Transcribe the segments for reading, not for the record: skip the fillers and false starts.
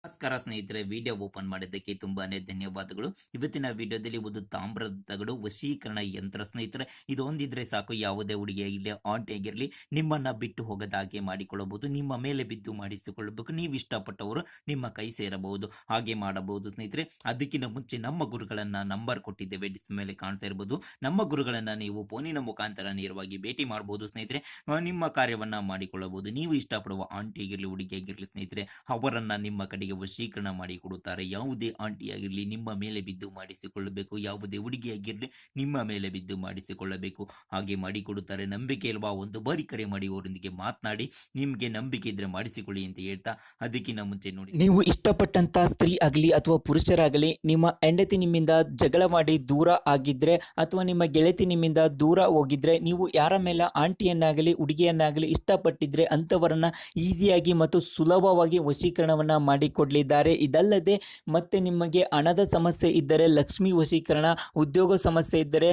ನಮಸ್ಕಾರ ಸ್ನೇಹಿತರೆ, video open ಮಾಡಿದ್ದಕ್ಕೆ ತುಂಬಾನೇ ಧನ್ಯವಾದಗಳು. ಇವತ್ತಿನ ವಿಡಿಯೋದಲ್ಲಿ ಒಂದು ತಾಮ್ರದ ತಗಡು ವಶೀಕರಣ ಯಂತ್ರ ಸ್ನೇಹಿತರೆ, ಇದು ಹೊಂದಿದ್ರೆ ಸಾಕು, ಯಾವುದೇ ಹುಡುಗಿ ಆಗಿರಲಿ ಆಂಟಿ ಆಗಿರಲಿ ನಿಮ್ಮನ್ನ ಬಿಟ್ಟು ಹೋಗದ ಹಾಗೆ ಮಾಡಿಕೊಳ್ಳಬಹುದು. ನಿಮ್ಮ ಮೇಲೆ ಬಿದ್ದು ಮಾಡಿಸಿಕೊಳ್ಳಬೇಕು. ನೀವು ಇಷ್ಟಪಟ್ಟವರು ನಿಮ್ಮ ಕೈ ಸೇರಬಹುದು, ಹಾಗೆ ಮಾಡಬಹುದು ಸ್ನೇಹಿತರೆ. ಅದಕ್ಕಿಂತ ಮುಂಚೆ ನಮ್ಮ ಗುರುಗಳನ್ನ ನಂಬರ್ ಕೊಟ್ಟಿದ್ದೇವೆ, ಡಿಸ್ಪ್ಲೇ ಮೇಲೆ ಕಾಣ್ತಾ ಇರಬಹುದು. ನಮ್ಮ ಗುರುಗಳನ್ನ ನೀವು ಫೋನಿನ ಮುಖಾಂತರ ನೇರವಾಗಿ ಭೇಟಿ ಮಾಡಬಹುದು ಸ್ನೇಹಿತರೆ. ನಿಮ್ಮ ಕಾರ್ಯವನ್ನ ಮಾಡಿಕೊಳ್ಳಬಹುದು. ನೀವು ಇಷ್ಟಪಡುವ ಆಂಟಿ ಆಗಿರಲಿ ಹುಡುಗಿ ಆಗಿರಲಿ ಸ್ನೇಹಿತರೆ, ಅವರನ್ನ ನಿಮ್ಮ ಕಡೆಗೆ ವಶೀಕರಣ ಮಾಡಿ ಕೊಡುತ್ತಾರೆ. ಯಾವುದೇ ಆಂಟಿ ಆಗಿರಲಿ ನಿಮ್ಮ ಮೇಲೆ ಬಿದ್ದು ಮಾಡಿಸಿಕೊಳ್ಳಬೇಕು, ಯಾವುದೇ ಹುಡುಗಿ ಆಗಿರಲಿ ನಿಮ್ಮ ಮೇಲೆ ಬಿದ್ದು ಮಾಡಿಸಿಕೊಳ್ಳಬೇಕು, ಹಾಗೆ ಮಾಡಿಕೊಡುತ್ತಾರೆ. ನಂಬಿಕೆ ಇಲ್ವಾ? ಒಂದು ಬಾರಿ ಕರೆ ಮಾಡಿ ಅವರೊಂದಿಗೆ ಮಾತನಾಡಿ, ನಿಮಗೆ ನಂಬಿಕೆ ಇದ್ರೆ ಮಾಡಿಸಿಕೊಳ್ಳಿ ಅಂತ ಹೇಳ್ತಾ, ಅದಕ್ಕಿಂತ ಮುಂಚೆ ನೋಡಿ, ನೀವು ಇಷ್ಟಪಟ್ಟಂತ ಸ್ತ್ರೀ ಆಗಲಿ ಅಥವಾ ಪುರುಷರಾಗಲಿ ನಿಮ್ಮ ಹೆಂಡತಿ ನಿಮ್ಮಿಂದ ಜಗಳ ಮಾಡಿ ದೂರ ಆಗಿದ್ರೆ ಅಥವಾ ನಿಮ್ಮ ಗೆಳತಿ ನಿಮ್ಮಿಂದ ದೂರ ಹೋಗಿದ್ರೆ, ನೀವು ಯಾರ ಮೇಲೆ ಆಂಟಿಯನ್ನಾಗಲಿ ಹುಡುಗಿಯನ್ನಾಗಲಿ ಇಷ್ಟಪಟ್ಟಿದ್ರೆ ಅಂಥವರನ್ನ ಈಸಿಯಾಗಿ ಮತ್ತು ಸುಲಭವಾಗಿ ವಶೀಕರಣವನ್ನ ಮಾಡಿಕೊಡಲಿದ್ದಾರೆ. ಇದಲ್ಲದೆ ಮತ್ತೆ ನಿಮಗೆ ಹಣದ ಸಮಸ್ಯೆ ಇದ್ದರೆ ಲಕ್ಷ್ಮಿ ವಶೀಕರಣ, ಉದ್ಯೋಗ ಸಮಸ್ಯೆ ಇದ್ದರೆ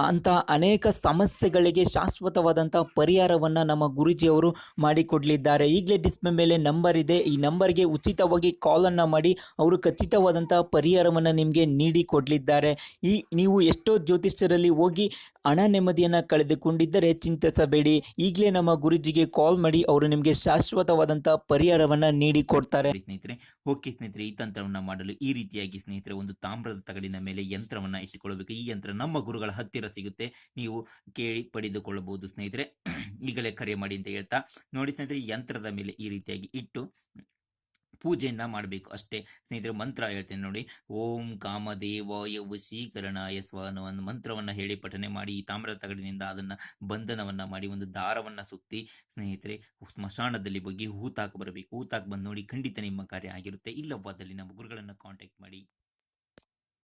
ಅಂತಹ ಅನೇಕ ಸಮಸ್ಯೆಗಳಿಗೆ ಶಾಶ್ವತವಾದಂತಹ ಪರಿಹಾರವನ್ನ ನಮ್ಮ ಗುರೂಜಿಯವರು ಮಾಡಿಕೊಡಲಿದ್ದಾರೆ. ಈಗಲೇ ಡಿಸ್ಪ್ಲೇ ಮೇಲೆ ನಂಬರ್ ಇದೆ, ಈ ನಂಬರ್ಗೆ ಉಚಿತವಾಗಿ ಕಾಲನ್ನು ಮಾಡಿ ಅವರು ಖಚಿತವಾದಂತಹ ಪರಿಹಾರವನ್ನು ನಿಮಗೆ ನೀಡಿ ಕೊಡಲಿದ್ದಾರೆ. ನೀವು ಎಷ್ಟೋ ಜ್ಯೋತಿಷ್ಯರಲ್ಲಿ ಹೋಗಿ ಹಣ ನೆಮ್ಮದಿಯನ್ನು ಕಳೆದುಕೊಂಡಿದ್ದರೆ ಚಿಂತಿಸಬೇಡಿ. ಈಗಲೇ ನಮ್ಮ ಗುರೂಜಿಗೆ ಕಾಲ್ ಮಾಡಿ, ಅವರು ನಿಮಗೆ ಶಾಶ್ವತವಾದಂತಹ ಪರಿಹಾರವನ್ನು ನೀಡಿ ಕೊಡ್ತಾರೆ ಸ್ನೇಹಿತರೆ. ಓಕೆ ಸ್ನೇಹಿತರೆ, ಈ ತಂತ್ರವನ್ನ ಮಾಡಲು ಈ ರೀತಿಯಾಗಿ ಸ್ನೇಹಿತರೆ ಒಂದು ತಾಮ್ರದ ತಗಡಿನ ಮೇಲೆ ಯಂತ್ರವನ್ನ ಇಟ್ಟುಕೊಳ್ಳಬೇಕು. ಈ ಯಂತ್ರ ನಮ್ಮ ಗುರುಗಳ ಹತ್ತಿರ ಸಿಗುತ್ತೆ, ನೀವು ಕೇಳಿ ಪಡೆದುಕೊಳ್ಳಬಹುದು ಸ್ನೇಹಿತರೆ. ಈಗಲೇ ಕರೆ ಮಾಡಿ ಅಂತ ಹೇಳ್ತಾ ನೋಡಿ ಸ್ನೇಹಿತರೆ, ಯಂತ್ರದ ಮೇಲೆ ಈ ರೀತಿಯಾಗಿ ಇಟ್ಟು ಪೂಜೆಯನ್ನ ಮಾಡಬೇಕು ಅಷ್ಟೇ ಸ್ನೇಹಿತರೆ. ಮಂತ್ರ ಹೇಳ್ತೇನೆ ನೋಡಿ, ಓಂ ಕಾಮದೇವಾಯ ವಶೀಕರಣಾಯ ಸ್ವ ಅನ್ನೋ ಒಂದು ಮಂತ್ರವನ್ನ ಹೇಳಿ ಪಠನೆ ಮಾಡಿ, ಈ ತಾಮ್ರದ ತಗಡಿನಿಂದ ಅದನ್ನ ಬಂಧನವನ್ನ ಮಾಡಿ ಒಂದು ದಾರವನ್ನ ಸುತ್ತಿ ಸ್ನೇಹಿತರೆ ಸ್ಮಶಾನದಲ್ಲಿ ಹೋಗಿ ಹೂತಾಕ ಬರಬೇಕು. ಹೂತಾಕ್ ಬಂದು ನೋಡಿ, ಖಂಡಿತ ನಿಮ್ಮ ಕಾರ್ಯ ಆಗಿರುತ್ತೆ. ಇಲ್ಲವಾದಲ್ಲಿ ನಮ್ಮ ಗುರುಗಳನ್ನ ಕಾಂಟ್ಯಾಕ್ಟ್ ಮಾಡಿ.